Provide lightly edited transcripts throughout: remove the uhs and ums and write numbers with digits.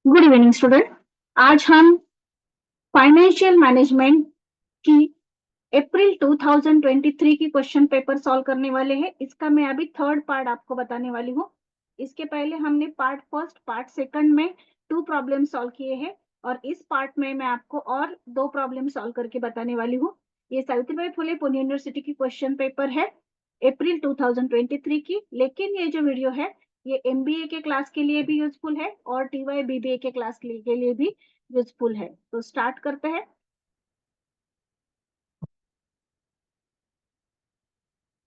Good evening student. आज हम financial management की अप्रैल 2023 की क्वेश्चन पेपर सॉल्व करने वाले हैं। इसका मैं अभी थर्ड पार्ट आपको बताने वाली हूँ। इसके पहले हमने पार्ट फर्स्ट पार्ट सेकंड में 2 प्रॉब्लम सॉल्व किए हैं और इस पार्ट में मैं आपको और 2 प्रॉब्लम सॉल्व करके बताने वाली हूँ। ये सावित्रीबाई फुले पुणे यूनिवर्सिटी की क्वेश्चन पेपर है अप्रैल 2023 की, लेकिन ये जो वीडियो है ये एमबीए के क्लास के लिए भी यूजफुल है और टीवाई बीबीए के क्लास के लिए भी यूजफुल है। तो स्टार्ट करते हैं।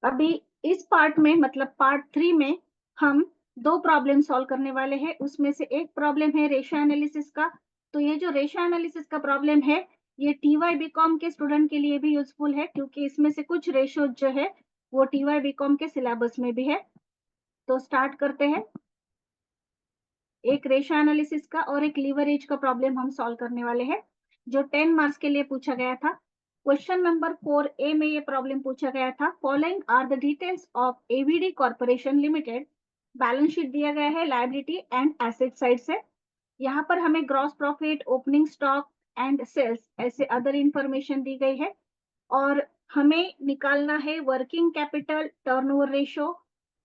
अभी इस पार्ट में मतलब पार्ट 3 में हम 2 प्रॉब्लम सॉल्व करने वाले हैं। उसमें से एक प्रॉब्लम है रेशियो एनालिसिस का। तो ये जो रेशियो एनालिसिस का प्रॉब्लम है ये टीवाई बीकॉम के स्टूडेंट के लिए भी यूजफुल है, क्योंकि इसमें से कुछ रेशियो जो है वो टीवाई बीकॉम के सिलेबस में भी है। तो स्टार्ट करते हैं। एक रेशियो एनालिसिस का और एक लीवरेज का प्रॉब्लम हम सॉल्व करने वाले हैं, जो 10 मार्क्स के लिए पूछा गया था। क्वेश्चन नंबर 4A में ये प्रॉब्लम पूछा गया था। Following are the details of AVD corporation limited. Balance sheet दिया गया है लायबिलिटी एंड एसेट साइड से। यहाँ पर हमें gross profit, opening stock and sales ऐसे अदर इंफॉर्मेशन दी गई है और हमें निकालना है working capital turnover ratio,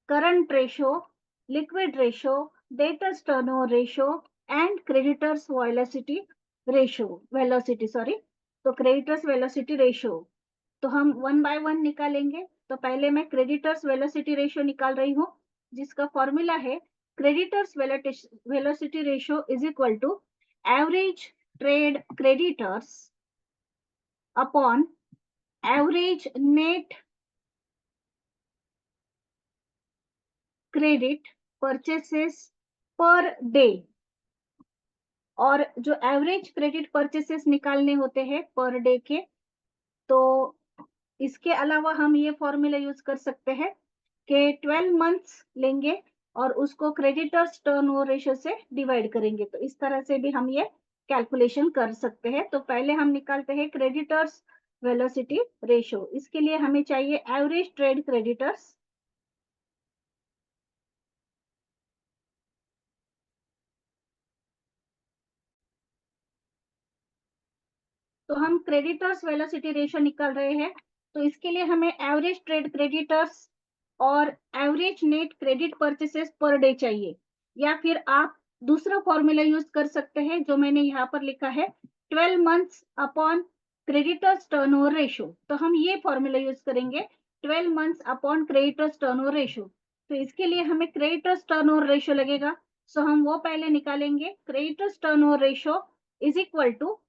current ratio, liquid ratio, debtors turnover ratio and creditors velocity sorry. तो क्रेडिटर्स वेलोसिटी रेशियो तो हम वन बाय वन निकालेंगे। तो पहले मैं क्रेडिटर्स वेलोसिटी रेशियो निकाल रही हूँ, जिसका फॉर्मूला है creditors velocity ratio is equal to average trade creditors upon average net credit purchases per day. और जो एवरेज क्रेडिट परचेसेस निकालने होते हैं पर डे के, तो इसके अलावा हम ये फॉर्मूला यूज कर सकते हैं कि 12 मंथ्स लेंगे और उसको क्रेडिटर्स टर्नओवर रेशियो से डिवाइड करेंगे। तो इस तरह से भी हम ये कैलकुलेशन कर सकते हैं। तो पहले हम निकालते हैं क्रेडिटर्स वेलोसिटी रेशियो। इसके लिए हमें चाहिए एवरेज ट्रेड क्रेडिटर्स। तो हम क्रेडिटर्स वेलोसिटी रेशियो निकाल रहे हैं। तो इसके लिए हमें एवरेज ट्रेड क्रेडिटर्स और average net credit purchases per day चाहिए, या फिर आप दूसरा फॉर्मूला यूज कर सकते हैं जो मैंने यहाँ पर लिखा है 12 months upon creditors turnover ratio. तो हम ये फॉर्मूला यूज करेंगे 12 months upon creditors turnover ratio. तो इसके लिए हमें क्रेडिटर्स टर्नओवर रेशियो लगेगा। सो हम वो पहले निकालेंगे। Creditors turnover ratio is equal to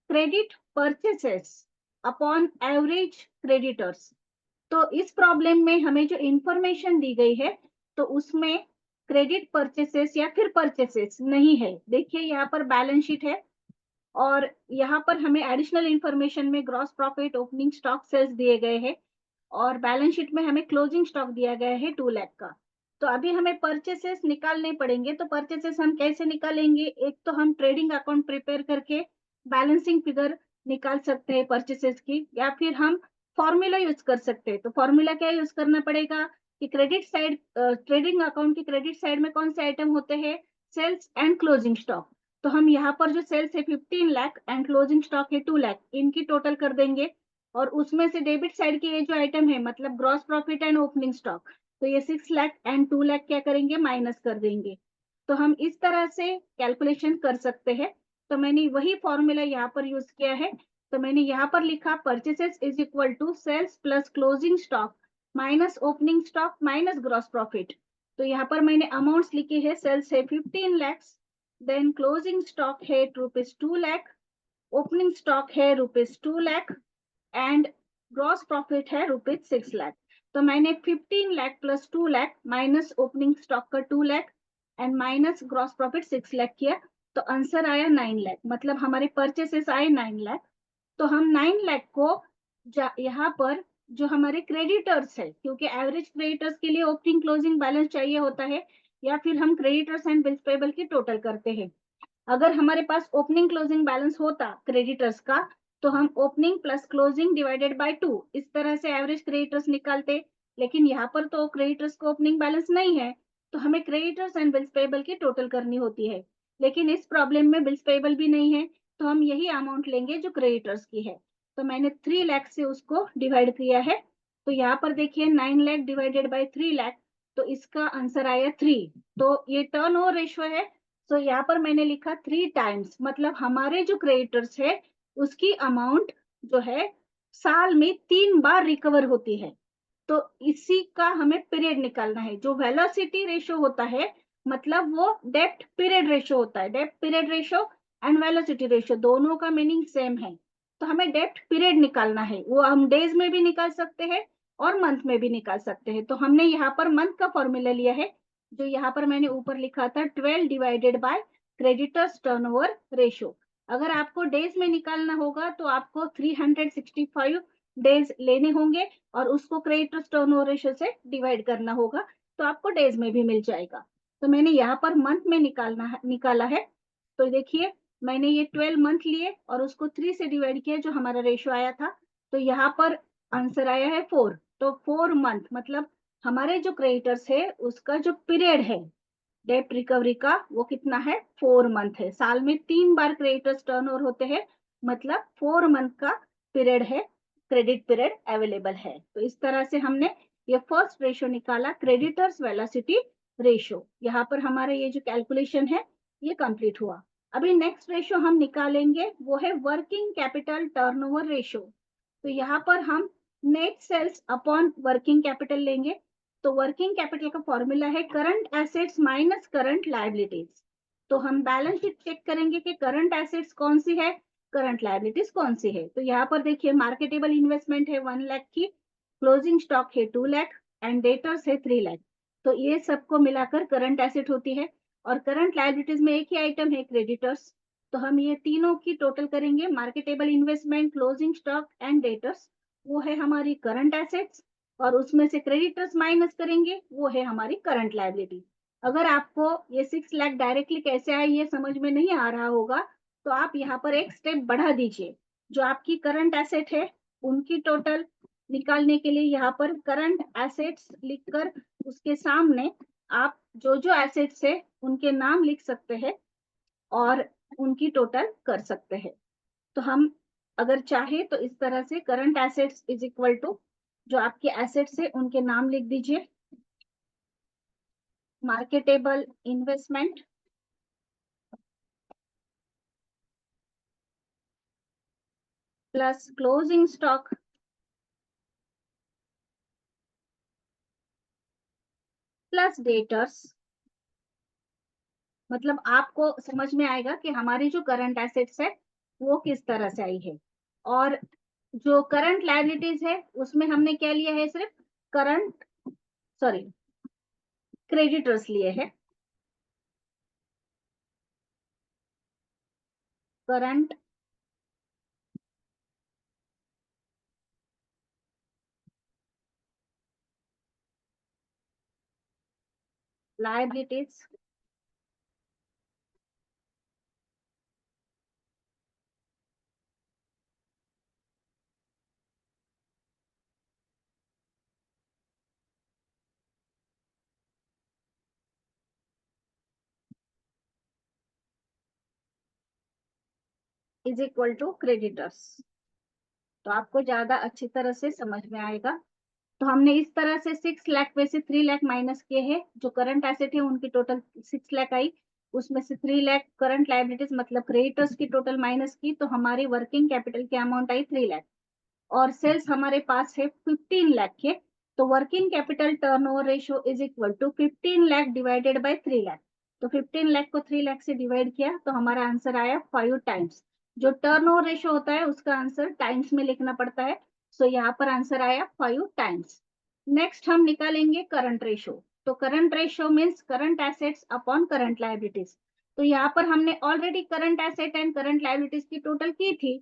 credit purchases upon average creditors. तो इस प्रॉब्लम में हमें जो इंफॉर्मेशन दी गई है तो उसमें क्रेडिट परचेसेस या फिर परचेसेस नहीं है। देखिए यहाँ पर बैलेंस शीट है और यहाँ पर हमें एडिशनल इंफॉर्मेशन में gross profit, opening stock, sales दिए गए हैं और बैलेंस शीट में हमें क्लोजिंग स्टॉक दिया गया है 2 लाख का। तो अभी हमें परचेसेस निकालने पड़ेंगे। तो परचेसेस हम कैसे निकालेंगे? एक तो हम ट्रेडिंग अकाउंट प्रिपेयर करके बैलेंसिंग फिगर निकाल सकते हैं परचेसेस की, या फिर हम फॉर्मूला यूज कर सकते हैं। तो फॉर्मूला क्या यूज करना पड़ेगा कि क्रेडिट साइड, ट्रेडिंग अकाउंट की क्रेडिट साइड में कौन से आइटम होते हैं? Sales and closing stock. तो हम यहाँ पर जो सेल्स है 15 लाख एंड क्लोजिंग स्टॉक है 2 लाख, इनकी टोटल कर देंगे और उसमें से डेबिट साइड के ये जो आइटम है मतलब gross profit and opening stock, तो ये 6 लाख एंड 2 लाख क्या करेंगे? माइनस कर देंगे। तो हम इस तरह से कैलकुलेशन कर सकते हैं। तो मैंने वही फॉर्मूला यहाँ पर यूज किया है। तो मैंने यहाँ पर लिखा purchases is equal to sales plus closing stock minus opening stock minus gross profit. तो यहाँ पर मैंने अमाउंट्स लिखी है। सेल्स है 15 लैक्स, देन क्लोजिंग स्टॉक है रुपीज 2 लाख, ओपनिंग स्टॉक है rupees 2 lakh and gross profit है रुपीज 6 लाख। तो मैंने 15 lakh plus 2 lakh minus opening stock का 2 lakh and minus gross profit 6 lakh किया। तो आंसर आया 9 लाख, मतलब हमारे परचेसेस आए 9 लाख। तो हम 9 लाख को यहाँ पर जो हमारे क्रेडिटर्स है, क्योंकि एवरेज क्रेडिटर्स के लिए ओपनिंग क्लोजिंग बैलेंस चाहिए होता है, या फिर हम क्रेडिटर्स एंड बिल्स पेबल की टोटल करते हैं। अगर हमारे पास ओपनिंग क्लोजिंग बैलेंस होता क्रेडिटर्स का तो हम opening plus closing divided by 2 इस तरह से एवरेज क्रेडिटर्स निकालते। लेकिन यहाँ पर तो क्रेडिटर्स को ओपनिंग बैलेंस नहीं है, तो हमें क्रेडिटर्स एंड बिल्स पेबल की टोटल करनी होती है। लेकिन इस प्रॉब्लम में बिल्स पेबल भी नहीं है, तो हम यही अमाउंट लेंगे जो क्रेडिटर्स की है। तो मैंने 3 लाख से उसको डिवाइड किया है। तो यहाँ पर देखिए 9 लाख डिवाइडेड बाय 3 लाख, तो इसका आंसर आया 3। तो ये टर्न ओवर रेशो है। तो यहाँ पर मैंने लिखा 3 टाइम्स, मतलब हमारे जो क्रेडिटर्स है उसकी अमाउंट जो है साल में 3 बार रिकवर होती है। तो इसी का हमें पीरियड निकालना है। जो वेलोसिटी रेशो होता है, मतलब वो डेप्थ पीरियड रेशो होता है। Depth period ratio and velocity ratio दोनों का मीनिंग सेम है। तो हमें डेप्थ पीरियड निकालना है, वो हम डेज में भी निकाल सकते हैं और मंथ में भी निकाल सकते हैं। तो हमने यहाँ पर मंथ का फॉर्मूला लिया है, जो यहाँ पर मैंने ऊपर लिखा था 12 divided by creditors turnover ratio. अगर आपको डेज में निकालना होगा तो आपको 365 डेज लेने होंगे और उसको क्रेडिटर्स टर्नओवर रेशो से डिवाइड करना होगा, तो आपको डेज में भी मिल जाएगा। तो मैंने यहाँ पर मंथ में निकाला है। तो देखिए मैंने ये 12 मंथ लिए और उसको 3 से डिवाइड किया, जो हमारा रेशो आया था। तो यहाँ पर आंसर आया है 4। तो 4 मंथ मतलब हमारे जो क्रेडिटर्स है उसका जो पीरियड है डेप्ट रिकवरी का, वो कितना है, 4 मंथ है। साल में 3 बार क्रेडिटर्स टर्नओवर होते हैं, मतलब 4 मंथ का पीरियड है, क्रेडिट पीरियड अवेलेबल है। तो इस तरह से हमने ये फर्स्ट रेशो निकाला, क्रेडिटर्स वेलोसिटी रेशो। यहाँ पर हमारा ये जो कैलकुलेशन है ये कंप्लीट हुआ। अभी नेक्स्ट रेशो हम निकालेंगे, वो है वर्किंग कैपिटल टर्नओवर रेशो। तो यहाँ पर हम net sales upon working capital लेंगे। तो वर्किंग कैपिटल का फॉर्मूला है current assets minus current liabilities. तो हम बैलेंस शीट चेक करेंगे कि करंट एसेट्स कौन सी है, करंट लायबिलिटीज कौन सी है। तो यहाँ पर देखिए मार्केटेबल इन्वेस्टमेंट है 1 लाख की, क्लोजिंग स्टॉक है 2 लाख एंड डेटर्स है 3 लाख। तो ये सबको मिलाकर करंट एसेट होती है। और करंट लायबिलिटीज में एक ही आइटम है, क्रेडिटर्स। तो हम ये तीनों की टोटल करेंगे, marketable investment, closing stock and debtors, वो है हमारी करंट एसेट्स। और उसमें से क्रेडिटर्स माइनस करेंगे, वो है हमारी करंट लायबिलिटी। अगर आपको ये 6 लाख डायरेक्टली कैसे आए ये समझ में नहीं आ रहा होगा, तो आप यहाँ पर एक स्टेप बढ़ा दीजिए। जो आपकी करंट एसेट है उनकी टोटल निकालने के लिए यहाँ पर करंट एसेट्स लिखकर उसके सामने आप जो जो एसेट्स है उनके नाम लिख सकते हैं और उनकी टोटल कर सकते हैं। तो हम अगर चाहे तो इस तरह से current assets is equal to जो आपके एसेट्स है उनके नाम लिख दीजिए, marketable investment plus closing stock plus debtors. मतलब आपको समझ में आएगा कि हमारी जो करंट एसेट्स है वो किस तरह से आई है। और जो करंट लायबिलिटीज है उसमें हमने क्या लिया है, सिर्फ करंट, सॉरी, क्रेडिटर्स लिए हैं। Current liabilities is equal to creditors. तो आपको ज्यादा अच्छी तरह से समझ में आएगा। तो हमने इस तरह से 6 लाख में से 3 लाख माइनस किए हैं। जो करंट एसेट है उनकी टोटल 6 लाख आई, उसमें से 3 लाख करंट लायबिलिटीज मतलब क्रेडिटर्स की टोटल माइनस की, तो हमारी वर्किंग कैपिटल की अमाउंट आई 3 लाख। और सेल्स हमारे पास है 15 लाख के। तो working capital turnover ratio is equal to 15 lakh divided by 3 lakh. तो 15 लाख को 3 लाख से डिवाइड किया तो हमारा आंसर आया 5 टाइम्स। जो टर्नओवर रेशियो होता है उसका आंसर टाइम्स में लिखना पड़ता है। सो यहाँ पर आंसर आया 5 टाइम्स। नेक्स्ट हम निकालेंगे करंट रेशियो। तो current ratio means current assets upon current liabilities. तो यहाँ पर हमने already current asset and current liabilities की टोटल की थी।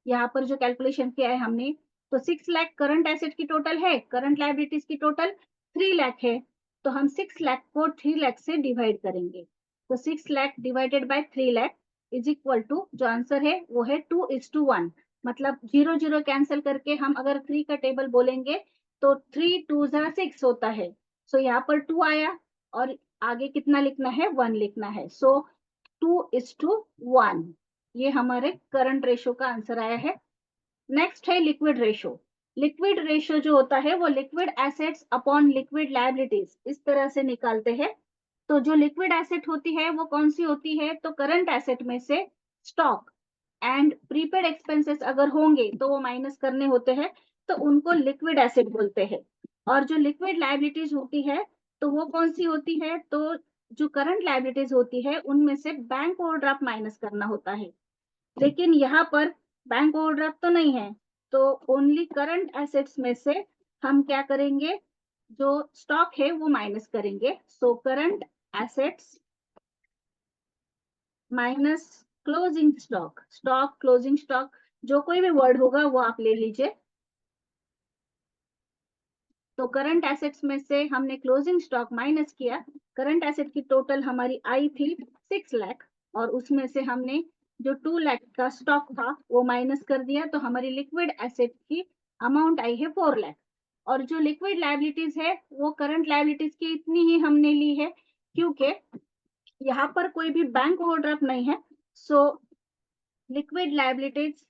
यहाँ पर जो कैलकुलेशन किया है हमने, तो 6 लाख करंट एसेट की टोटल है, करंट लायबिलिटीज की टोटल 3 लाख है। तो हम 6 लाख को 3 लाख से डिवाइड करेंगे। तो 6 lakh divided by 3 lakh is equal to, जो आंसर है वो है 2:1। मतलब 0 0 कैंसिल करके हम अगर 3 का टेबल बोलेंगे तो 3 2 6 होता है। सो यहाँ पर 2 आया और आगे कितना लिखना है, 1 लिखना है। सो 2:1। ये हमारे करंट रेशो का आंसर आया है। नेक्स्ट है लिक्विड रेशो। लिक्विड रेशो जो होता है वो liquid assets upon liquid liabilities इस तरह से निकालते हैं। तो जो लिक्विड एसेट होती है वो कौन सी होती है, तो करंट एसेट में से स्टॉक एंड प्रीपेड एक्सपेंसेस अगर होंगे तो वो माइनस करने होते हैं, तो उनको लिक्विड एसेट बोलते हैं। और जो लिक्विड लायबिलिटीज होती है तो वो कौन सी होती है, तो जो करंट लायबिलिटीज होती है उनमें से बैंक ओवरड्राफ्ट माइनस करना होता है। लेकिन यहाँ पर बैंक ओवरड्राफ्ट तो नहीं है, तो ओनली करंट एसेट्स में से हम क्या करेंगे, जो स्टॉक है वो माइनस करेंगे। So current assets minus closing stock, stock closing stock जो कोई भी वर्ड होगा वो आप ले लीजिए। तो करंट एसेट्स में से हमने क्लोजिंग स्टॉक माइनस किया। करंट एसेट की टोटल हमारी आई थी 6 लाख और उसमें से हमने जो 2 लाख का स्टॉक था वो माइनस कर दिया, तो हमारी लिक्विड एसेट की अमाउंट आई है 4 लाख। और जो लिक्विड लायबिलिटीज है वो करंट लायबिलिटीज की इतनी ही हमने ली है, क्योंकि यहाँ पर कोई भी बैंक ओवरड्राफ्ट नहीं है। So liquid liabilities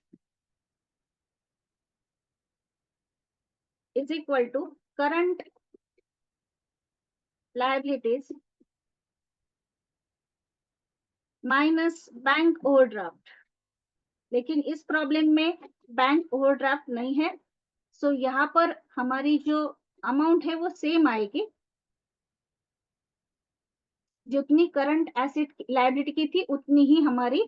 is equal to current liabilities minus bank overdraft. लेकिन इस प्रॉब्लम में बैंक ओवरड्राफ्ट नहीं है, सो यहाँ पर हमारी जो अमाउंट है वो सेम आएगी, जितनी करंट एसेट लायबिलिटी की थी उतनी ही हमारी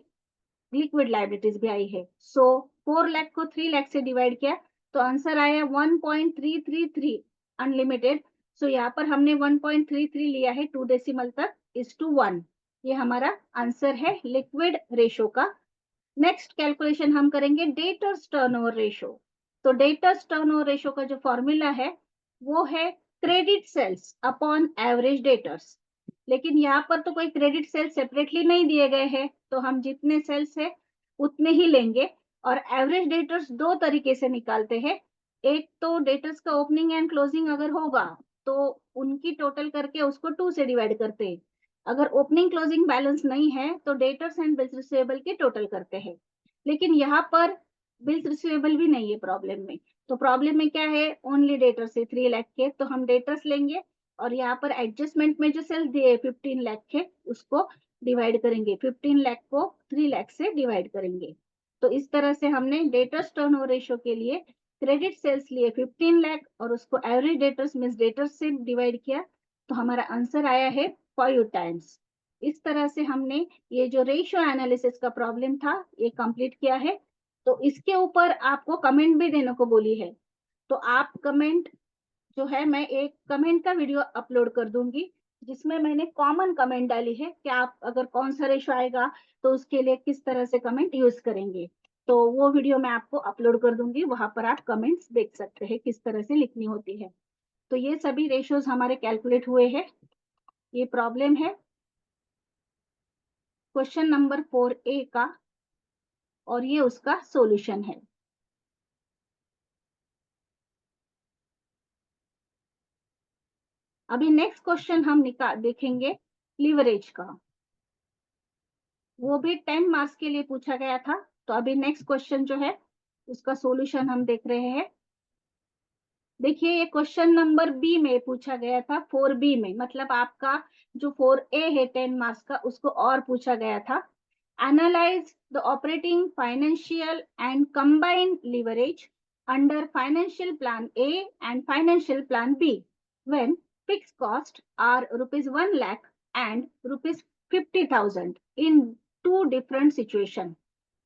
लिक्विड लायबिलिटीज भी आई है। सो 4 लाख को 3 लाख से डिवाइड किया तो आंसर आया 1.333 अनलिमिटेड। सो यहाँ पर हमने 1.33 लिया है 2 डेसिमल तक (1). ये हमारा आंसर है लिक्विड रेशो का। नेक्स्ट कैलकुलेशन हम करेंगे डेटर्स टर्नओवर रेशो। तो डेटर्स टर्नओवर रेशो का जो फॉर्मूला है वो है credit sales upon average debtors. लेकिन यहाँ पर तो कोई क्रेडिट सेल्स सेपरेटली नहीं दिए गए हैं, तो हम जितने सेल्स है उतने ही लेंगे। और एवरेज डेटर्स दो तरीके से निकालते हैं। एक तो डेटर्स का ओपनिंग एंड क्लोजिंग अगर होगा तो उनकी टोटल करके उसको 2 से डिवाइड करते हैं। अगर ओपनिंग क्लोजिंग बैलेंस नहीं है तो डेटर्स एंड बिल्स रिसीवेबल की टोटल करते हैं। लेकिन यहाँ पर बिल्स रिसीवेबल भी नहीं है प्रॉब्लम में। तो प्रॉब्लम में क्या है, ओनली डेटर्स है 3 लाख के, तो हम डेटर्स लेंगे और यहाँ पर एडजस्टमेंट में जो सेल्स दिए 15 लाख के उसको डिवाइड करेंगे, 15 लाख को 3 लाख से डिवाइड करेंगे। तो इस तरह से हमने डेटर्स टर्नओवर रेशो के लिए क्रेडिट सेल्स लिए 15 लाख और उसको एवरेज डेटर्स मींस डेटर्स से डिवाइड किया, तो हमारा आंसर आया है 5 टाइम्स। इस तरह से हमने ये जो रेशियो एनालिसिस का प्रॉब्लम था ये कंप्लीट किया है। तो इसके ऊपर आपको कमेंट भी देने को बोली है, तो आप कमेंट जो है मैं एक कमेंट का वीडियो अपलोड कर दूंगी जिसमें मैंने कॉमन कमेंट डाली है कि आप अगर कौन सा रेशो आएगा तो उसके लिए किस तरह से कमेंट यूज करेंगे। तो वो वीडियो मैं आपको अपलोड कर दूंगी, वहां पर आप कमेंट्स देख सकते हैं किस तरह से लिखनी होती है। तो ये सभी रेशोज हमारे कैलकुलेट हुए हैं। ये प्रॉब्लम है क्वेश्चन नंबर 4A का और ये उसका सॉल्यूशन है। अभी नेक्स्ट क्वेश्चन हम देखेंगे लीवरेज का। वो भी 10 मार्क्स के लिए पूछा गया था। तो अभी नेक्स्ट क्वेश्चन जो है उसका सॉल्यूशन हम देख रहे हैं। देखिए ये क्वेश्चन नंबर बी में पूछा गया था, 4B में, मतलब आपका जो 4A है 10 मार्क्स का उसको और पूछा गया था। Analyse the operating financial and combined leverage under financial plan A and financial plan B when fix cost are ₹1 lakh and ₹50,000 in 2 different situation.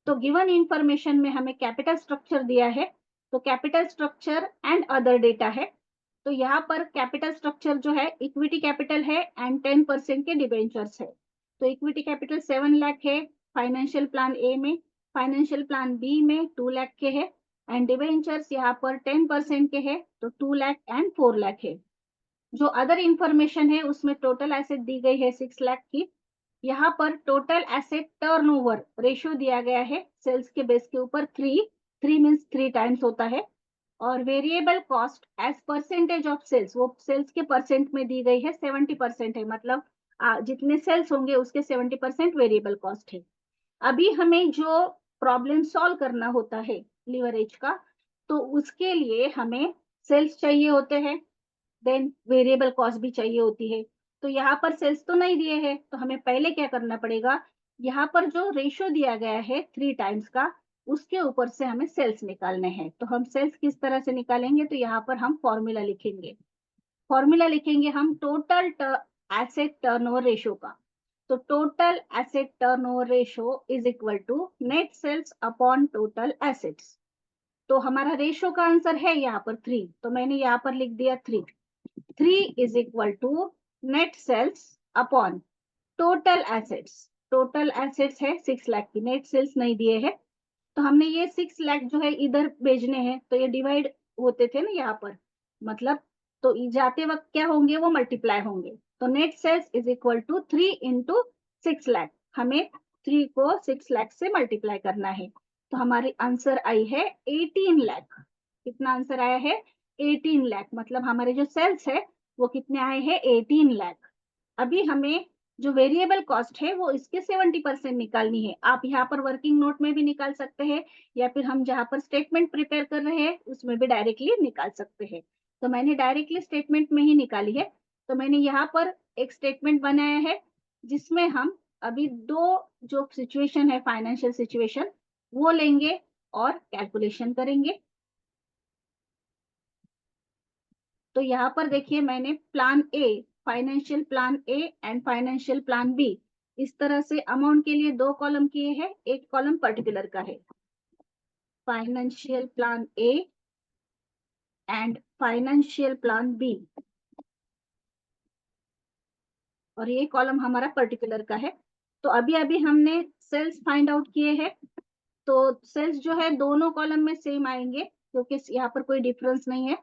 तो गिवन इंफॉर्मेशन में हमें कैपिटल स्ट्रक्चर दिया है, तो capital structure and other data है। तो यहाँ पर कैपिटल स्ट्रक्चर जो है इक्विटी कैपिटल है एंड 10% के डिबेंचर्स है। तो इक्विटी कैपिटल 7 लाख है फाइनेंशियल प्लान ए में, फाइनेंशियल प्लान बी में 2 लाख के है एंड डिबेंचर्स यहाँ पर 10% के है तो 2 लाख एंड 4 लाख है। जो अदर इंफॉर्मेशन है उसमें टोटल एसेट दी गई है 6 लाख की। यहाँ पर टोटल एसेट टर्नओवर रेशियो दिया गया है सेल्स के बेस के ऊपर 3 मींस 3 टाइम्स होता है। और variable cost as percentage of sales, वो सेल्स के परसेंट में दी गई है 70% है, मतलब जितने सेल्स होंगे उसके 70% वेरिएबल कॉस्ट है। अभी हमें जो प्रॉब्लम सॉल्व करना होता है लीवरेज का, तो उसके लिए हमें सेल्स चाहिए होते हैं, देन वेरिएबल कॉस्ट भी चाहिए होती है। तो यहाँ पर सेल्स तो नहीं दिए हैं, तो हमें पहले क्या करना पड़ेगा, यहाँ पर जो रेशियो दिया गया है 3 टाइम्स का, उसके ऊपर से हमें सेल्स निकालने हैं। तो हम सेल्स किस तरह से निकालेंगे, तो यहाँ पर हम फॉर्मूला लिखेंगे। फॉर्मूला लिखेंगे हम टोटल एसेट टर्नओवर रेशियो का। तो total asset turnover ratio is equal to net sales upon total assets. तो हमारा रेशियो का आंसर है यहाँ पर 3, तो मैंने यहाँ पर लिख दिया 3। 3 is equal to net sales upon total assets. Total assets है 6 लाख की, नेट सेल्स नहीं दिए हैं, तो हमने ये 6 लाख जो है इधर भेजने हैं, तो ये डिवाइड होते थे ना यहाँ पर, मतलब तो जाते वक्त क्या होंगे, वो मल्टीप्लाई होंगे। तो net sales is equal to 3 into 6 lakh, हमें 3 को 6 लाख से मल्टीप्लाई करना है। तो हमारी आंसर आई है 18 लाख। कितना आंसर आया है, 18 लाख, मतलब हमारे जो सेल्स है वो कितने आए हैं, 18 लाख। अभी हमें जो वेरिएबल कॉस्ट है वो इसके 70% निकालनी है। आप यहाँ पर वर्किंग नोट में भी निकाल सकते हैं, या फिर हम जहाँ पर स्टेटमेंट प्रिपेयर कर रहे हैं उसमें भी डायरेक्टली निकाल सकते हैं। तो मैंने डायरेक्टली स्टेटमेंट में ही निकाली है। तो मैंने यहाँ पर एक स्टेटमेंट बनाया है जिसमें हम अभी दो जो सिचुएशन है, फाइनेंशियल सिचुएशन, वो लेंगे और कैलकुलेशन करेंगे। तो यहाँ पर देखिए, मैंने plan A, financial plan A and financial plan B, इस तरह से अमाउंट के लिए 2 कॉलम किए हैं, एक कॉलम पर्टिकुलर का है, financial plan A and financial plan B, और ये कॉलम हमारा पर्टिकुलर का है। तो अभी अभी हमने सेल्स फाइंड आउट किए हैं, तो सेल्स जो है दोनों कॉलम में सेम आएंगे क्योंकि यहाँ पर कोई डिफरेंस नहीं है।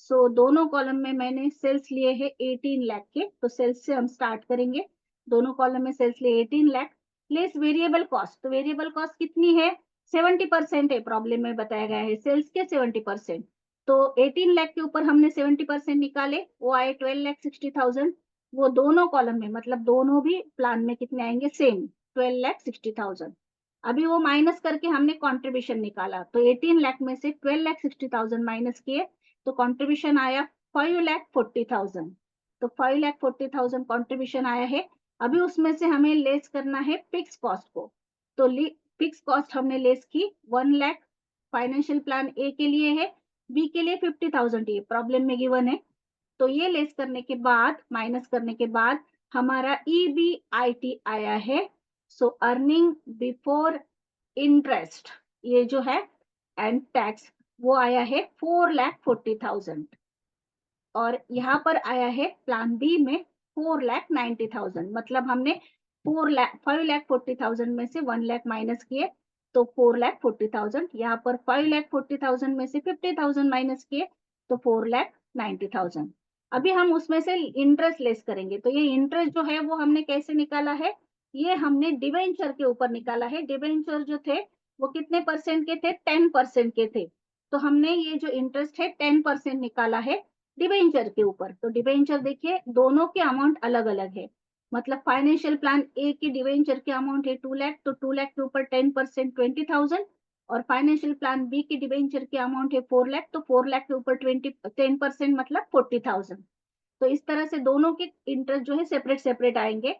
सो दोनों कॉलम में मैंने सेल्स लिए हैं 18 लाख के, तो सेल्स से हम स्टार्ट करेंगे। दोनों कॉलम में सेल्स लिए 18 लाख, लेस वेरिएबल कॉस्ट। तो वेरिएबल कॉस्ट कितनी है, 70% है, प्रॉब्लम में बताया गया है सेल्स के 70%। तो 18 लाख के ऊपर हमने 70% निकाले, वो आए 12,60,000। वो दोनों कॉलम में, मतलब दोनों भी प्लान में कितने आएंगे, सेम 12,60,000। अभी वो माइनस करके हमने कंट्रीब्यूशन निकाला, तो 18 लाख में से 12,60,000 माइनस किए, तो कंट्रीब्यूशन आया 5,40,000। तो 5,40,000 कंट्रीब्यूशन आया है। अभी उसमें से हमें लेस करना है फिक्स कॉस्ट को। तो फिक्स कॉस्ट हमने लेस की 1 लाख, फाइनेंशियल प्लान ए के लिए है, बी के लिए 50,000, ये प्रॉब्लम में गिवन है। तो ये लेस करने के बाद, माइनस करने के बाद हमारा EBIT आया है, सो अर्निंग बिफोर इंटरेस्ट, ये जो है एंड टैक्स, वो आया है 4,40,000। और यहाँ पर आया है प्लान बी में 4,90,000, मतलब हमने 5,40,000 में से 1 लाख माइनस किए, तो 4,40,000। यहाँ पर 5,40,000 में से 50,000 माइनस किए, तो 4,90,000। अभी हम उसमें से इंटरेस्ट लेस करेंगे। तो ये इंटरेस्ट जो है वो हमने कैसे निकाला है, ये हमने डिबेंचर के ऊपर निकाला है। डिबेंचर जो थे वो कितने परसेंट के थे, 10% के थे। तो हमने ये जो इंटरेस्ट है 10% निकाला है डिबेंचर के ऊपर। तो डिबेंचर देखिए दोनों के अमाउंट अलग अलग है, मतलब फाइनेंशियल प्लान ए की डिबेंचर के अमाउंट है 2 लाख, तो 2 लाख के ऊपर 10% 20,000। और फाइनेंशियल प्लान बी की डिबेंचर के अमाउंट है 4 लाख, तो 4 लाख के ऊपर 10% मतलब 40,000। तो इस तरह से दोनों के इंटरेस्ट जो है सेपरेट सेपरेट आएंगे।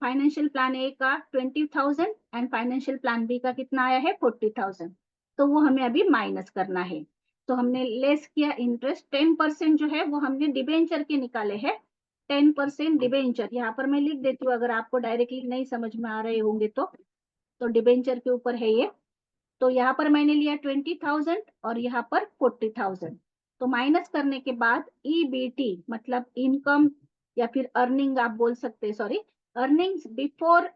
फाइनेंशियल प्लान ए का 20,000 एंड फाइनेंशियल प्लान बी का कितना आया है, 40,000। तो वो हमें अभी माइनस करना है। तो हमने लेस किया इंटरेस्ट, 10% जो है वो हमने डिबेंचर के निकाले हैं। 10% डिबेंचर, यहाँ पर मैं लिख देती हूँ अगर आपको डायरेक्टली नहीं समझ में आ रहे होंगे तो डिबेंचर के ऊपर है ये। तो यहाँ पर मैंने लिया 20,000 और यहाँ पर 40,000। तो माइनस करने के बाद EBT, मतलब इनकम या फिर अर्निंग आप बोल सकते हैं, सॉरी, अर्निंग्स बिफोर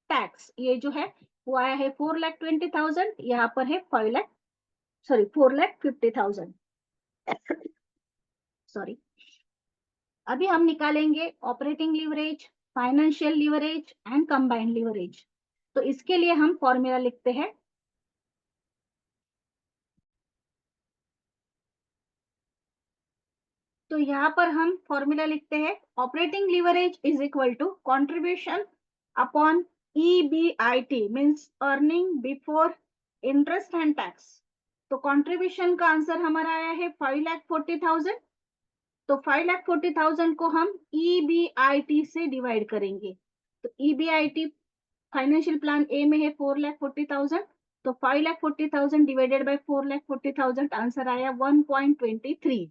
टैक्स, ये जो है वो आया है 4,20,000, यहाँ पर है 5 लाख, सॉरी 4,50,000, सॉरी। अभी हम निकालेंगे operating leverage, financial leverage and combined leverage. तो इसके लिए हम फॉर्मूला लिखते हैं। तो यहाँ पर हम फॉर्मूला लिखते हैं, operating leverage is equal to contribution upon EBIT means earning before interest and tax. तो कंट्रीब्यूशन का आंसर हमारा आया है 5,40,000। तो 5,40,000 को हम EBIT से डिवाइड करेंगे। तो EBIT फाइनेंशियल प्लान ए में है 4,40,000। तो 5,40,000 डिवाइडेड बाय 4,40,000 आंसर आया 1.23।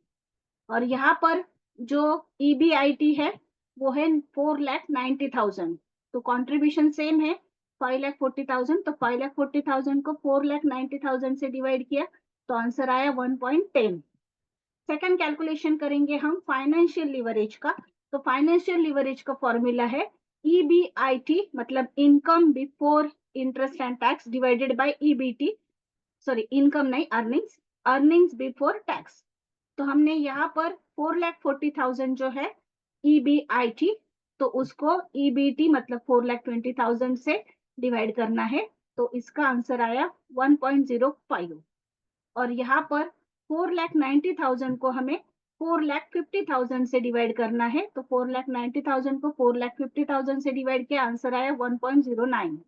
और यहाँ पर जो EBIT है वो है 4,90,000। तो कंट्रीब्यूशन सेम है 5,40,000। तो 5,40,000 को 4,90,000 से डिवाइड किया तो आंसर आया 1.10। सेकंड कैलकुलेशन करेंगे हम फाइनेंशियल लीवरेज का। तो फाइनेंशियल लीवरेज का फॉर्मूला है EBIT मतलब income before interest and tax divided by EBT, sorry income नहीं अर्निंग्स, अर्निंग्स बिफोर टैक्स। तो हमने यहाँ पर 4,40,000 जो है EBIT, तो उसको EBT मतलब 4,20,000 से डिवाइड करना है। तो इसका आंसर आया 1.05। और यहाँ पर 4,90,000 को हमें 4,50,000 से डिवाइड करना है। तो 4,90,000 को 4,50,000 से डिवाइड किया आंसर आया 1.09।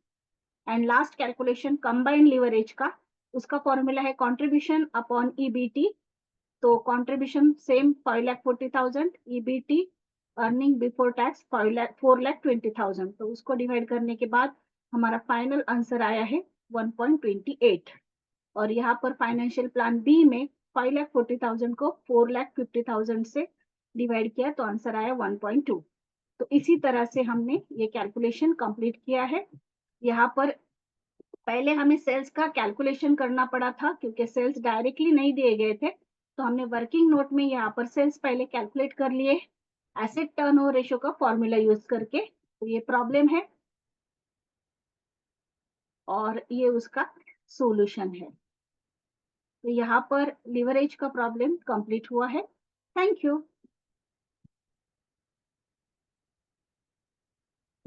And last calculation combined leverage का, उसका फॉर्मूला है कंट्रीब्यूशन अपॉन EBT। तो contribution same 5,40,000, EBT earning before tax 4,20,000। तो उसको डिवाइड करने के बाद हमारा फाइनल आंसर आया है 1.28। और यहाँ पर फाइनेंशियल प्लान बी में 5,40,000 को 4,50,000 से डिवाइड किया तो आंसर आया 1.2। तो इसी तरह से हमने ये कैलकुलेशन कंप्लीट किया है। यहाँ पर पहले हमें सेल्स का कैलकुलेशन करना पड़ा था क्योंकि सेल्स डायरेक्टली नहीं दिए गए थे। तो हमने वर्किंग नोट में यहाँ पर सेल्स पहले कैलकुलेट कर लिए एसेट टर्नओवर रेशियो का फॉर्मूला यूज करके। तो ये प्रॉब्लम है और ये उसका सॉल्यूशन है। तो यहाँ पर लीवरेज का प्रॉब्लम कंप्लीट हुआ है। Thank you.